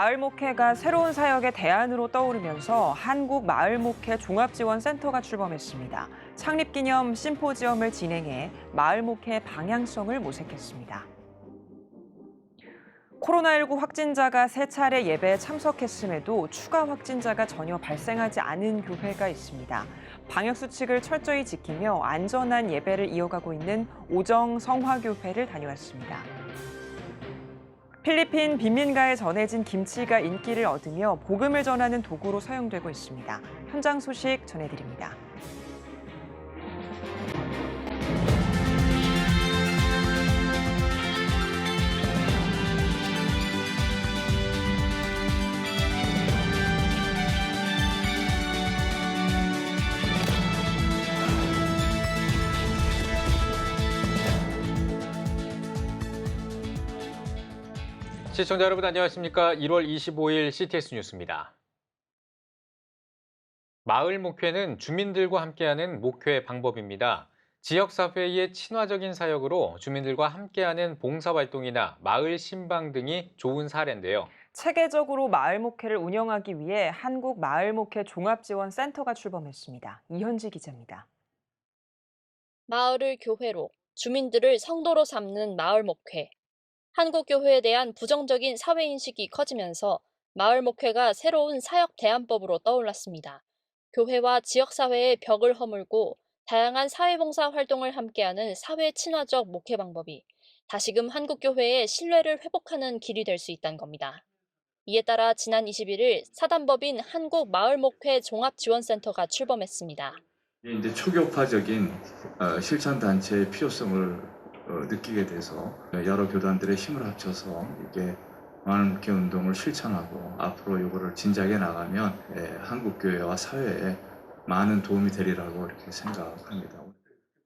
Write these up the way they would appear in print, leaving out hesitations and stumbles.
마을 목회가 새로운 사역의 대안으로 떠오르면서 한국 마을 목회 종합지원센터가 출범했습니다. 창립 기념 심포지엄을 진행해 마을 목회 방향성을 모색했습니다. 코로나19 확진자가 3차례 예배에 참석했음에도 추가 확진자가 전혀 발생하지 않은 교회가 있습니다. 방역수칙을 철저히 지키며 안전한 예배를 이어가고 있는 오정 성화교회를 다녀왔습니다. 필리핀 빈민가에 전해진 김치가 인기를 얻으며 복음을 전하는 도구로 사용되고 있습니다. 현장 소식 전해드립니다. 시청자 여러분 안녕하십니까? 1월 25일 CTS 뉴스입니다. 마을 목회는 주민들과 함께하는 목회 방법입니다. 지역사회의 친화적인 사역으로 주민들과 함께하는 봉사활동이나 마을 신방 등이 좋은 사례인데요. 체계적으로 마을 목회를 운영하기 위해 한국 마을 목회 종합지원센터가 출범했습니다. 이현지 기자입니다. 마을을 교회로, 주민들을 성도로 삼는 마을 목회. 한국 교회에 대한 부정적인 사회인식이 커지면서 마을 목회가 새로운 사역 대안법으로 떠올랐습니다. 교회와 지역사회의 벽을 허물고 다양한 사회봉사 활동을 함께하는 사회 친화적 목회 방법이 다시금 한국 교회의 신뢰를 회복하는 길이 될 수 있다는 겁니다. 이에 따라 지난 21일 사단법인 한국 마을 목회 종합지원센터가 출범했습니다. 이제 초교파적인 실천 단체의 필요성을 느끼게 돼서 여러 교단들의 힘을 합쳐서 이게 마을 목회 운동을 실천하고 앞으로 이거를 진작에 나가면 한국 교회와 사회에 많은 도움이 되리라고 이렇게 생각합니다.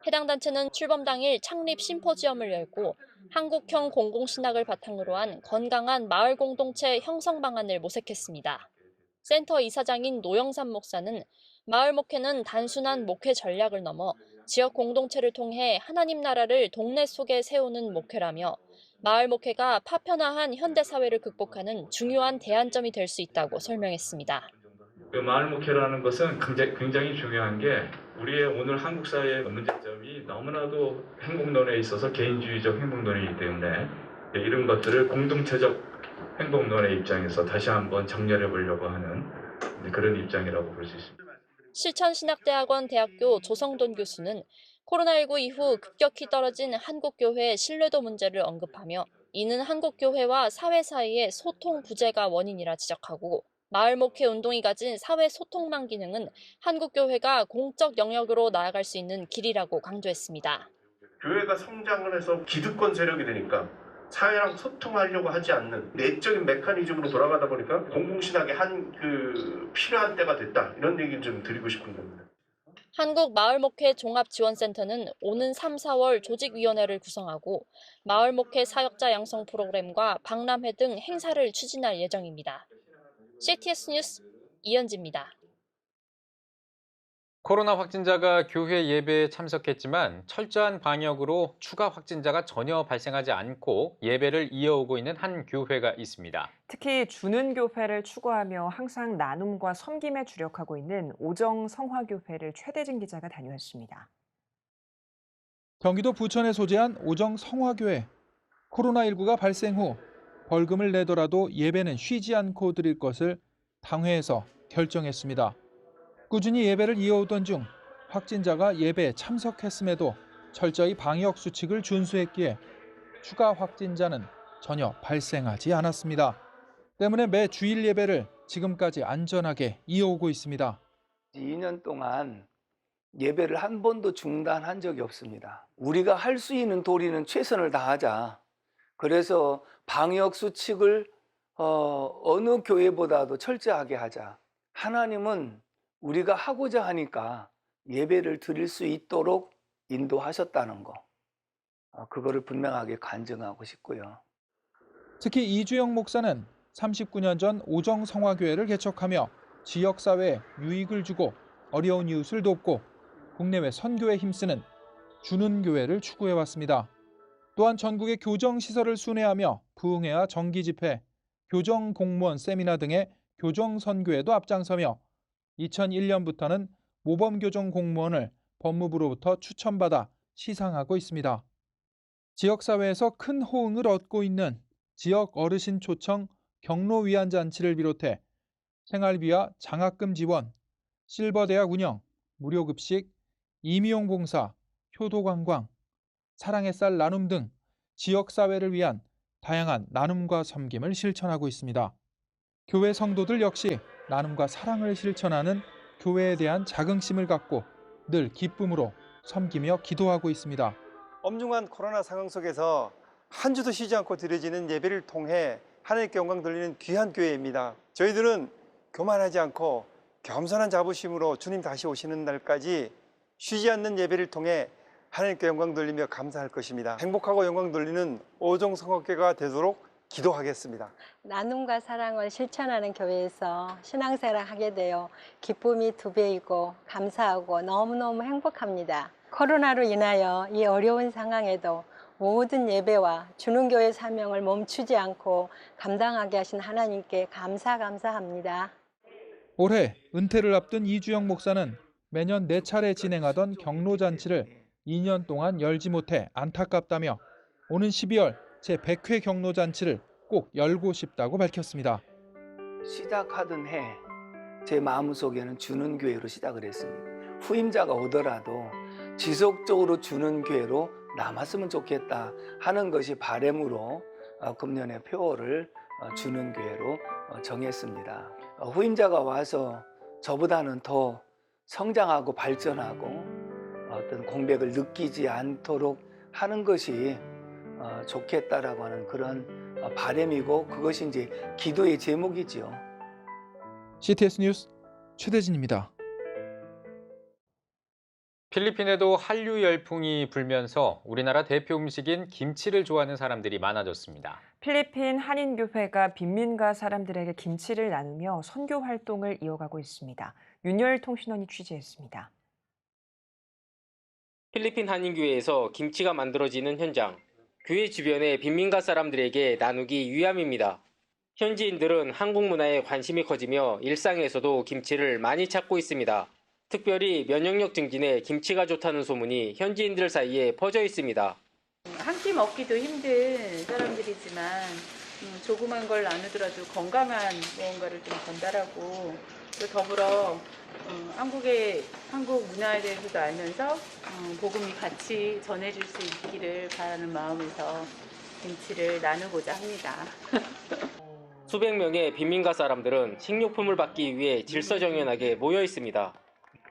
해당 단체는 출범 당일 창립 심포지엄을 열고 한국형 공공신학을 바탕으로 한 건강한 마을 공동체 형성 방안을 모색했습니다. 센터 이사장인 노영삼 목사는 마을 목회는 단순한 목회 전략을 넘어 지역 공동체를 통해 하나님 나라를 동네 속에 세우는 목회라며 마을 목회가 파편화한 현대사회를 극복하는 중요한 대안점이 될 수 있다고 설명했습니다. 마을 목회라는 것은 굉장히 중요한 게 우리의 오늘 한국 사회의 문제점이 너무나도 행복론에 있어서 개인주의적 행복론이기 때문에 이런 것들을 공동체적 행복론의 입장에서 다시 한번 정렬해 보려고 하는 그런 입장이라고 볼 수 있습니다. 실천신학대학원 대학교 조성돈 교수는 코로나19 이후 급격히 떨어진 한국교회의 신뢰도 문제를 언급하며 이는 한국교회와 사회 사이의 소통 부재가 원인이라 지적하고 마을 목회 운동이 가진 사회 소통망 기능은 한국교회가 공적 영역으로 나아갈 수 있는 길이라고 강조했습니다. 교회가 성장을 해서 기득권 세력이 되니까 사회랑 소통하려고 하지 않는 내적인 메커니즘으로 돌아가다 보니까 공공신학의 필요한 때가 됐다. 이런 얘기를 좀 드리고 싶은 겁니다. 한국 마을목회 종합지원센터는 오는 3, 4월 조직위원회를 구성하고 마을목회 사역자 양성 프로그램과 박람회 등 행사를 추진할 예정입니다. CTS 뉴스 이현지입니다. 코로나 확진자가 교회 예배에 참석했지만 철저한 방역으로 추가 확진자가 전혀 발생하지 않고 예배를 이어오고 있는 한 교회가 있습니다. 특히 주는 교회를 추구하며 항상 나눔과 섬김에 주력하고 있는 오정 성화교회를 최대진 기자가 다녀왔습니다. 경기도 부천에 소재한 오정 성화교회. 코로나19가 발생 후 벌금을 내더라도 예배는 쉬지 않고 드릴 것을 당회에서 결정했습니다. 꾸준히 예배를 이어오던 중 확진자가 예배에 참석했음에도 철저히 방역 수칙을 준수했기에 추가 확진자는 전혀 발생하지 않았습니다. 때문에 매 주일 예배를 지금까지 안전하게 이어오고 있습니다. 2년 동안 예배를 한 번도 중단한 적이 없습니다. 우리가 할 수 있는 도리는 최선을 다하자. 그래서 방역 수칙을 어느 교회보다도 철저하게 하자. 하나님은 우리가 하고자 하니까 예배를 드릴 수 있도록 인도하셨다는 거. 그거를 분명하게 간증하고 싶고요. 특히 이주영 목사는 39년 전 오정 성화교회를 개척하며 지역사회에 유익을 주고 어려운 이웃을 돕고 국내외 선교에 힘쓰는 주는 교회를 추구해왔습니다. 또한 전국의 교정시설을 순회하며 부흥회와 정기집회, 교정 공무원 세미나 등의 교정 선교에도 앞장서며 2001년부터는 모범 교정 공무원을 법무부로부터 추천받아 시상하고 있습니다. 지역사회에서 큰 호응을 얻고 있는 지역 어르신 초청 경로 위안 잔치를 비롯해 생활비와 장학금 지원, 실버대학 운영, 무료급식, 임의용 봉사, 효도관광, 사랑의 쌀 나눔 등 지역사회를 위한 다양한 나눔과 섬김을 실천하고 있습니다. 교회 성도들 역시 나눔과 사랑을 실천하는 교회에 대한 자긍심을 갖고 늘 기쁨으로 섬기며 기도하고 있습니다. 엄중한 코로나 상황 속에서 한 주도 쉬지 않고 드려지는 예배를 통해 하나님께 영광 돌리는 귀한 교회입니다. 저희들은 교만하지 않고 겸손한 자부심으로 주님 다시 오시는 날까지 쉬지 않는 예배를 통해 하나님께 영광 돌리며 감사할 것입니다. 행복하고 영광 돌리는 오종 성악교회가 되도록 기도하겠습니다. 나눔과 사랑을 실천하는 교회에서 신앙생활을 하게 되어 기쁨이 2배이고 감사하고 너무너무 행복합니다. 코로나로 인하여 이 어려운 상황에도 모든 예배와 주는교회 사명을 멈추지 않고 감당하게 하신 하나님께 감사합니다. 올해 은퇴를 앞둔 이주영 목사는 매년 4차례 진행하던 경로잔치를 2년 동안 열지 못해 안타깝다며 오는 12월 제100회 경로잔치를 꼭 열고 싶다고 밝혔습니다. 시작하던 해 제 마음속에는 주는 교회로 시작을 했습니다. 후임자가 오더라도 지속적으로 주는 교회로 남았으면 좋겠다 하는 것이 바람으로 금년에 표어를 주는 교회로 정했습니다. 후임자가 와서 저보다는 더 성장하고 발전하고 어떤 공백을 느끼지 않도록 하는 것이 좋겠다라고 하는 그런 바람이고 그것이 이제 기도의 제목이지요. CTS 뉴스 최대진입니다. 필리핀에도 한류 열풍이 불면서 우리나라 대표 음식인 김치를 좋아하는 사람들이 많아졌습니다. 필리핀 한인교회가 빈민가 사람들에게 김치를 나누며 선교 활동을 이어가고 있습니다. 윤열 통신원이 취재했습니다. 필리핀 한인교회에서 김치가 만들어지는 현장. 교회 주변의 빈민가 사람들에게 나누기 위함입니다. 현지인들은 한국 문화에 관심이 커지며 일상에서도 김치를 많이 찾고 있습니다. 특별히 면역력 증진에 김치가 좋다는 소문이 현지인들 사이에 퍼져 있습니다. 한 끼 먹기도 힘든 사람들이지만 조그만 걸 나누더라도 건강한 무언가를 좀 전달하고 또 더불어 한국 문화에 대해서도 알면서 복음이 같이 전해질 수 있기를 바라는 마음에서 김치를 나누고자 합니다. 수백 명의 빈민가 사람들은 식료품을 받기 위해 질서정연하게 모여 있습니다.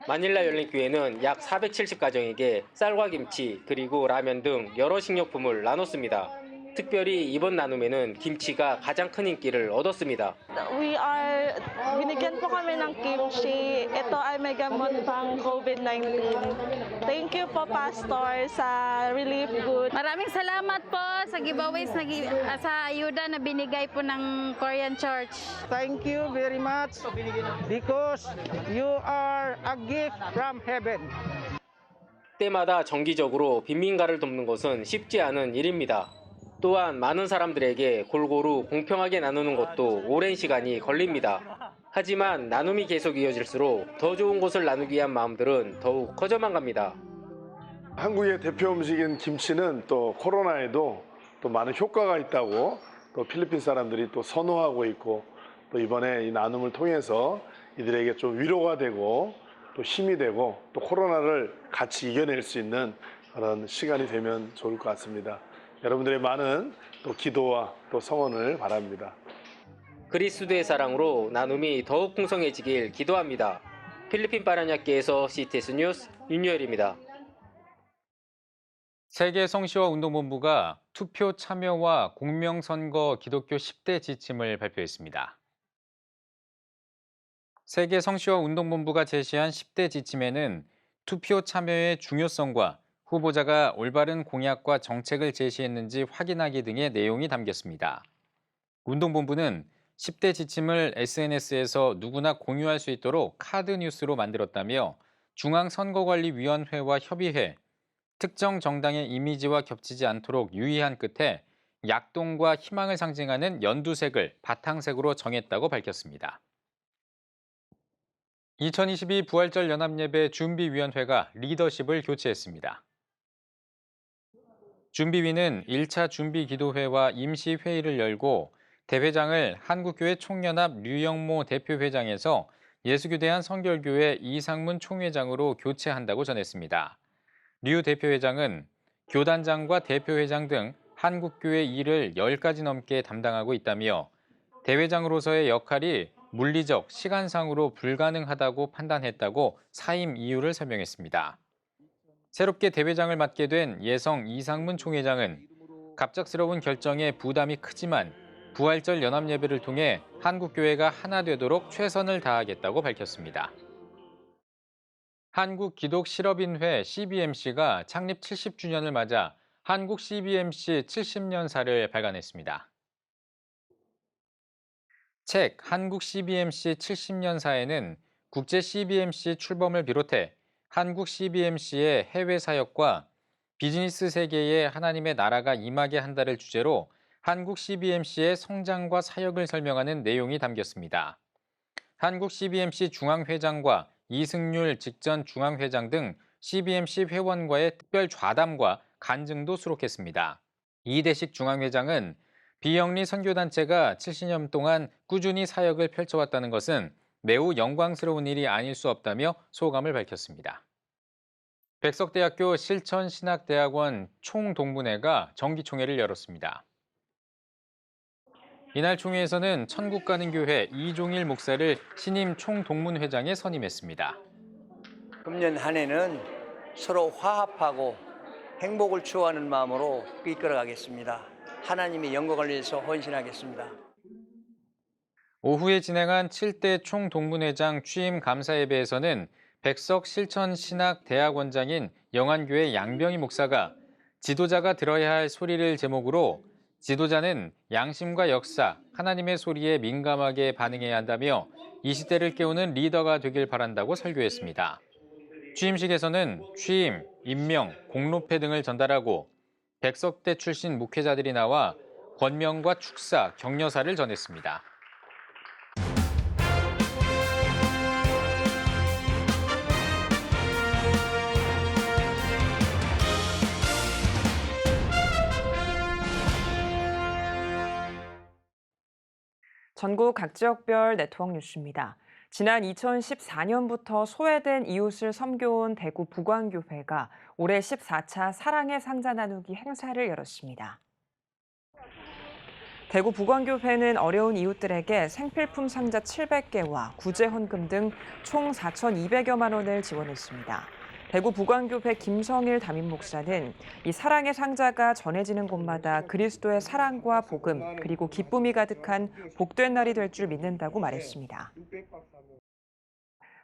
마닐라 열린교회는 약 470가정에게 쌀과 김치 그리고 라면 등 여러 식료품을 nanos습니다. 특별히 이번 나눔에는 김치가 가장 큰 인기를 얻었습니다. Binigyan po kami ng kimchi. Ito ay may gamot pang COVID-19. Thank you po, Pastor, sa relief good. Maraming salamat po sa giveaways sa ayuda na binigay po ng Korean Church. Thank you very much because you are a gift from heaven. 때마다 정기적으로 빈민가를 돕는 것은 쉽지 않은 일입니다. 또한 많은 사람들에게 골고루 공평하게 나누는 것도 오랜 시간이 걸립니다. 하지만 나눔이 계속 이어질수록 더 좋은 것을 나누기 위한 마음들은 더욱 커져만 갑니다. 한국의 대표 음식인 김치는 또 코로나에도 또 많은 효과가 있다고 또 필리핀 사람들이 또 선호하고 있고 또 이번에 이 나눔을 통해서 이들에게 좀 위로가 되고 또 힘이 되고 또 코로나를 같이 이겨낼 수 있는 그런 시간이 되면 좋을 것 같습니다. 여러분들의 많은 또 기도와 또 성원을 바랍니다. 그리스도의 사랑으로 나눔이 더욱 풍성해지길 기도합니다. 필리핀 파라냐키에서 CTS 뉴스 윤여일입니다. 세계 성시와 운동본부가 투표 참여와 공명선거 기독교 10대 지침을 발표했습니다. 세계 성시와 운동본부가 제시한 10대 지침에는 투표 참여의 중요성과 후보자가 올바른 공약과 정책을 제시했는지 확인하기 등의 내용이 담겼습니다. 운동본부는 10대 지침을 SNS에서 누구나 공유할 수 있도록 카드 뉴스로 만들었다며 중앙선거관리위원회와 협의해 특정 정당의 이미지와 겹치지 않도록 유의한 끝에 약동과 희망을 상징하는 연두색을 바탕색으로 정했다고 밝혔습니다. 2022 부활절 연합예배 준비위원회가 리더십을 교체했습니다. 준비위는 1차 준비기도회와 임시회의를 열고 대회장을 한국교회 총연합 류영모 대표회장에서 예수교대한 성결교회 이상문 총회장으로 교체한다고 전했습니다. 류 대표회장은 교단장과 대표회장 등 한국교회 일을 10가지 넘게 담당하고 있다며 대회장으로서의 역할이 물리적, 시간상으로 불가능하다고 판단했다고 사임 이유를 설명했습니다. 새롭게 대회장을 맡게 된 예성 이상문 총회장은 갑작스러운 결정에 부담이 크지만 부활절 연합예배를 통해 한국교회가 하나 되도록 최선을 다하겠다고 밝혔습니다. 한국기독실업인회 CBMC가 창립 70주년을 맞아 한국 CBMC 70년사를 발간했습니다. 책 한국 CBMC 70년사에는 국제 CBMC 출범을 비롯해 한국 CBMC의 해외 사역과 비즈니스 세계에 하나님의 나라가 임하게 한다를 주제로 한국 CBMC의 성장과 사역을 설명하는 내용이 담겼습니다. 한국 CBMC 중앙회장과 이승률 직전 중앙회장 등 CBMC 회원과의 특별 좌담과 간증도 수록했습니다. 이대식 중앙회장은 비영리 선교단체가 70년 동안 꾸준히 사역을 펼쳐왔다는 것은 매우 영광스러운 일이 아닐 수 없다며 소감을 밝혔습니다. 백석대학교 실천신학대학원 총동문회가 정기총회를 열었습니다. 이날 총회에서는 천국 가는 교회 이종일 목사를 신임 총동문회장에 선임했습니다. 금년 한 해는 서로 화합하고 행복을 추구하는 마음으로 이끌어가겠습니다. 하나님의 영광을 위해서 헌신하겠습니다. 오후에 진행한 7대 총동문회장 취임 감사 예배에서는 백석 실천신학대학원장인 영안교회 양병희 목사가 지도자가 들어야 할 소리를 제목으로 지도자는 양심과 역사, 하나님의 소리에 민감하게 반응해야 한다며 이 시대를 깨우는 리더가 되길 바란다고 설교했습니다. 취임식에서는 취임, 임명, 공로패 등을 전달하고 백석대 출신 목회자들이 나와 권명과 축사, 격려사를 전했습니다. 전국 각 지역별 네트워크 뉴스입니다. 지난 2014년부터 소외된 이웃을 섬겨온 대구 북왕교회가 올해 14차 사랑의 상자 나누기 행사를 열었습니다. 대구 북왕교회는 어려운 이웃들에게 생필품 상자 700개와 구제 헌금 등 총 4,200여만 원을 지원했습니다. 대구 북왕교회 김성일 담임 목사는 이 사랑의 상자가 전해지는 곳마다 그리스도의 사랑과 복음 그리고 기쁨이 가득한 복된 날이 될 줄 믿는다고 말했습니다.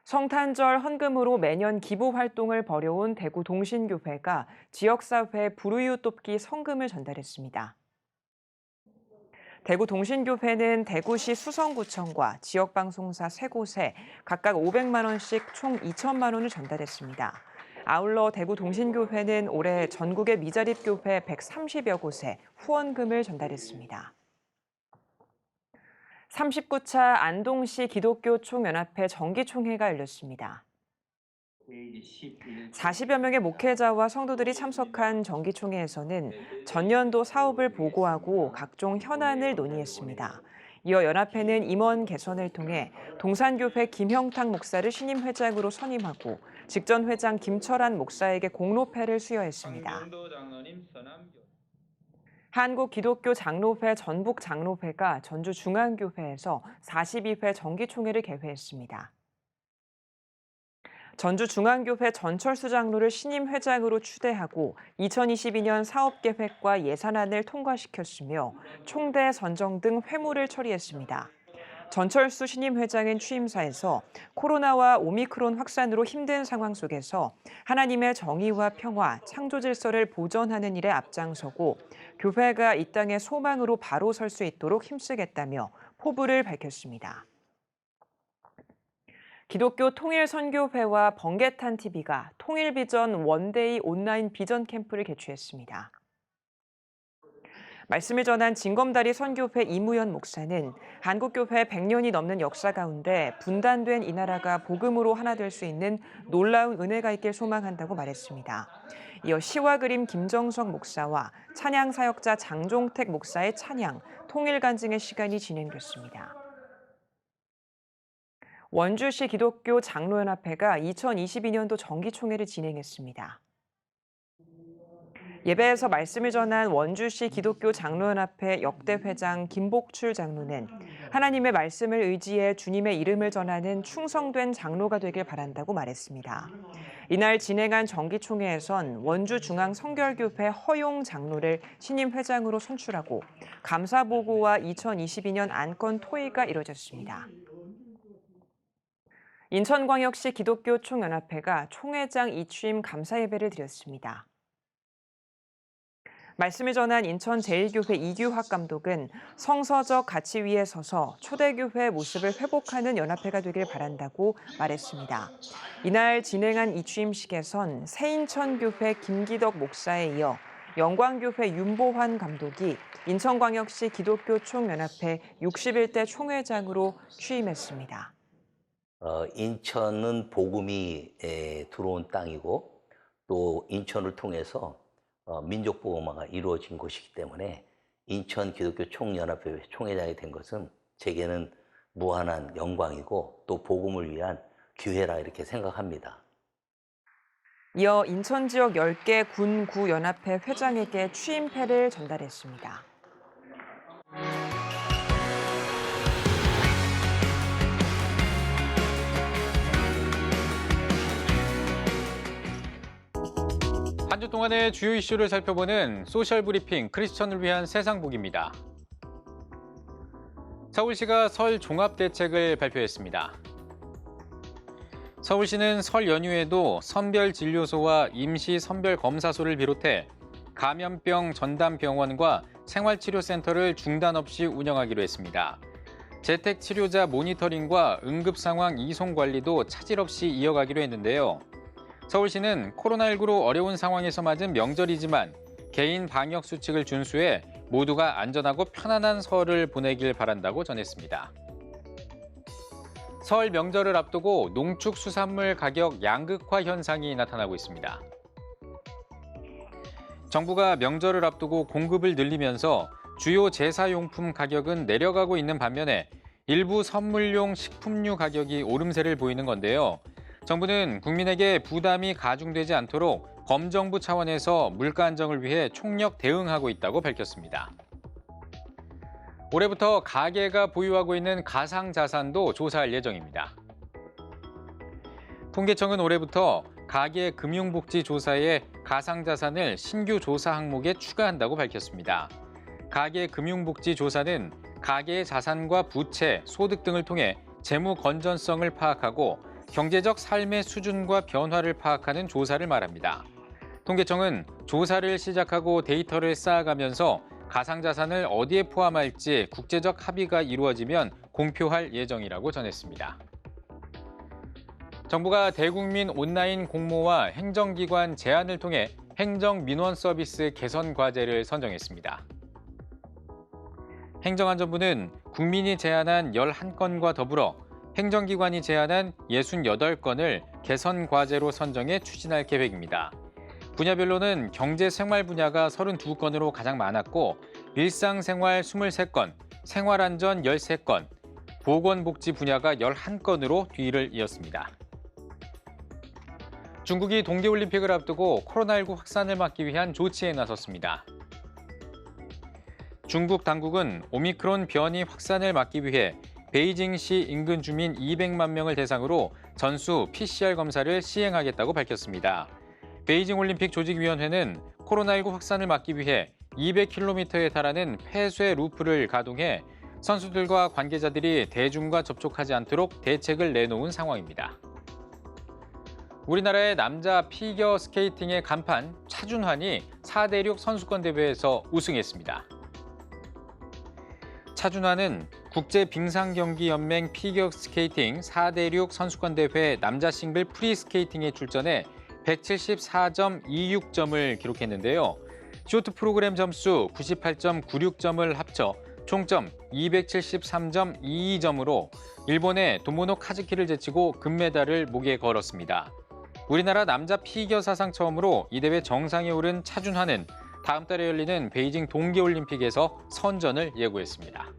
성탄절 헌금으로 매년 기부 활동을 벌여온 대구 동신교회가 지역사회 불우이웃 돕기 성금을 전달했습니다. 대구 동신교회는 대구시 수성구청과 지역방송사 3곳에 각각 500만 원씩 총 2천만 원을 전달했습니다. 아울러 대구 동신교회는 올해 전국의 미자립교회 130여 곳에 후원금을 전달했습니다. 39차 안동시 기독교 총연합회 정기총회가 열렸습니다. 40여 명의 목회자와 성도들이 참석한 정기총회에서는 전년도 사업을 보고하고 각종 현안을 논의했습니다. 이어 연합회는 임원 개선을 통해 동산교회 김형탁 목사를 신임 회장으로 선임하고 직전 회장 김철한 목사에게 공로패를 수여했습니다. 한국기독교장로회 전북장로회가 전주중앙교회에서 42회 정기총회를 개회했습니다. 전주중앙교회 전철수 장로를 신임 회장으로 추대하고 2022년 사업계획과 예산안을 통과시켰으며 총대 선정 등 회무를 처리했습니다. 전철수 신임 회장은 취임사에서 코로나와 오미크론 확산으로 힘든 상황 속에서 하나님의 정의와 평화, 창조 질서를 보존하는 일에 앞장서고 교회가 이 땅의 소망으로 바로 설 수 있도록 힘쓰겠다며 포부를 밝혔습니다. 기독교 통일선교회와 번개탄TV가 통일비전 원데이 온라인 비전 캠프를 개최했습니다. 말씀을 전한 진검다리 선교회 이무연 목사는 한국교회 100년이 넘는 역사 가운데 분단된 이 나라가 복음으로 하나 될 수 있는 놀라운 은혜가 있길 소망한다고 말했습니다. 이어 시와 그림 김정석 목사와 찬양 사역자 장종택 목사의 찬양, 통일 간증의 시간이 진행됐습니다. 원주시 기독교 장로연합회가 2022년도 정기총회를 진행했습니다. 예배에서 말씀을 전한 원주시 기독교 장로연합회 역대 회장 김복출 장로는 하나님의 말씀을 의지해 주님의 이름을 전하는 충성된 장로가 되길 바란다고 말했습니다. 이날 진행한 정기총회에선 원주중앙성결교회 허용 장로를 신임 회장으로 선출하고 감사보고와 2022년 안건 토의가 이뤄졌습니다. 인천광역시 기독교 총연합회가 총회장 이취임 감사예배를 드렸습니다. 말씀을 전한 인천제일교회 이규학 감독은 성서적 가치 위에 서서 초대교회의 모습을 회복하는 연합회가 되길 바란다고 말했습니다. 이날 진행한 이취임식에선 새인천교회 김기덕 목사에 이어 영광교회 윤보환 감독이 인천광역시 기독교 총연합회 61대 총회장으로 취임했습니다. 인천은 복음이 들어온 땅이고 또 인천을 통해서 민족 복음화가 이루어진 곳이기 때문에 인천 기독교 총연합회 총회장이 된 것은 제게는 무한한 영광이고 또 복음을 위한 기회라 이렇게 생각합니다. 이어 인천 지역 10개 군 구연합회 회장에게 취임패를 전달했습니다. 한 주 동안의 주요 이슈를 살펴보는 소셜 브리핑 크리스천을 위한 세상복입니다. 서울시가 설 종합대책을 발표했습니다. 서울시는 설 연휴에도 선별진료소와 임시선별검사소를 비롯해 감염병 전담병원과 생활치료센터를 중단 없이 운영하기로 했습니다. 재택치료자 모니터링과 응급상황 이송관리도 차질 없이 이어가기로 했는데요. 서울시는 코로나19로 어려운 상황에서 맞은 명절이지만 개인 방역 수칙을 준수해 모두가 안전하고 편안한 설을 보내길 바란다고 전했습니다. 설 명절을 앞두고 농축수산물 가격 양극화 현상이 나타나고 있습니다. 정부가 명절을 앞두고 공급을 늘리면서 주요 제사용품 가격은 내려가고 있는 반면에 일부 선물용 식품류 가격이 오름세를 보이는 건데요. 정부는 국민에게 부담이 가중되지 않도록 검정부 차원에서 물가 안정을 위해 총력 대응하고 있다고 밝혔습니다. 올해부터 가계가 보유하고 있는 가상자산도 조사할 예정입니다. 통계청은 올해부터 가계 금융복지조사에 가상자산을 신규 조사 항목에 추가한다고 밝혔습니다. 가계 금융복지조사는 가계의 자산과 부채, 소득 등을 통해 재무 건전성을 파악하고 경제적 삶의 수준과 변화를 파악하는 조사를 말합니다. 통계청은 조사를 시작하고 데이터를 쌓아가면서 가상자산을 어디에 포함할지 국제적 합의가 이루어지면 공표할 예정이라고 전했습니다. 정부가 대국민 온라인 공모와 행정기관 제안을 통해 행정민원 서비스 개선 과제를 선정했습니다. 행정안전부는 국민이 제안한 11건과 더불어 행정기관이 제안한 68건을 개선 과제로 선정해 추진할 계획입니다. 분야별로는 경제생활 분야가 32건으로 가장 많았고 일상생활 23건, 생활안전 13건, 보건복지 분야가 11건으로 뒤를 이었습니다. 중국이 동계올림픽을 앞두고 코로나19 확산을 막기 위한 조치에 나섰습니다. 중국 당국은 오미크론 변이 확산을 막기 위해 베이징시 인근 주민 200만 명을 대상으로 전수 PCR 검사를 시행하겠다고 밝혔습니다. 베이징 올림픽 조직위원회는 코로나19 확산을 막기 위해 200km에 달하는 폐쇄 루프를 가동해 선수들과 관계자들이 대중과 접촉하지 않도록 대책을 내놓은 상황입니다. 우리나라의 남자 피겨 스케이팅의 간판 차준환이 4대륙 선수권 대회에서 우승했습니다. 차준환은 국제빙상경기연맹 피겨스케이팅 4대륙 선수권대회 남자 싱글 프리스케이팅에 출전해 174.26점을 기록했는데요. 쇼트 프로그램 점수 98.96점을 합쳐 총점 273.22점으로 일본의 도모노 카즈키를 제치고 금메달을 목에 걸었습니다. 우리나라 남자 피겨 사상 처음으로 이 대회 정상에 오른 차준환은 다음 달에 열리는 베이징 동계올림픽에서 선전을 예고했습니다.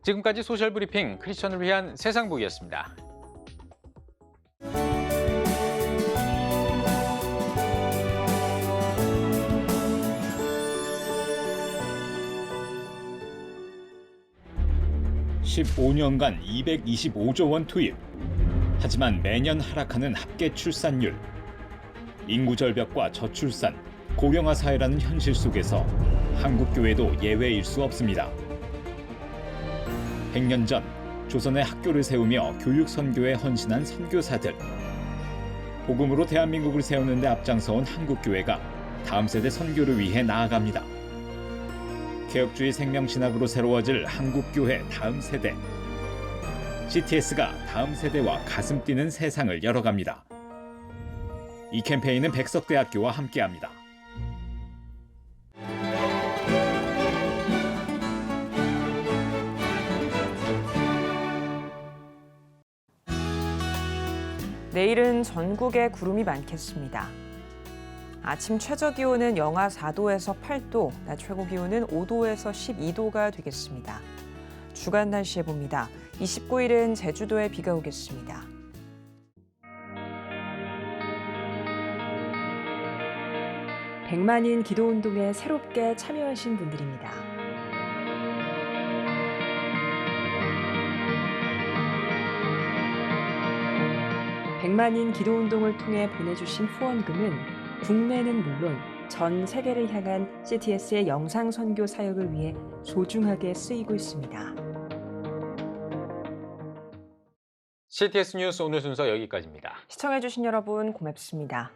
지금까지 소셜브리핑 크리스천을 위한 세상복이었습니다. (15년간) 225조 원 투입. 하지만 매년 하락하는 합계 출산율. 인구 절벽과 저출산, 고령화 사회라는 현실 속에서 한국 교회도 예외일 수 없습니다. 100년 전 조선의 학교를 세우며 교육 선교에 헌신한 선교사들. 복음으로 대한민국을 세우는 데 앞장서온 한국 교회가 다음 세대 선교를 위해 나아갑니다. 개혁주의 생명신학으로 새로워질 한국교회 다음 세대. CTS가 다음 세대와 가슴 뛰는 세상을 열어갑니다. 이 캠페인은 백석대학교와 함께합니다. 내일은 전국에 구름이 많겠습니다. 아침 최저기온은 영하 4도에서 8도, 낮 최고기온은 5도에서 12도가 되겠습니다. 주간 날씨 해봅니다. 29일은 제주도에 비가 오겠습니다. 백만인 기도운동에 새롭게 참여하신 분들입니다. 백만인 기도운동을 통해 보내주신 후원금은 국내는 물론 전 세계를 향한 CTS의 영상 선교 사역을 위해 소중하게 쓰이고 있습니다. CTS 뉴스 오늘 순서 여기까지입니다. 시청해주신 여러분 고맙습니다.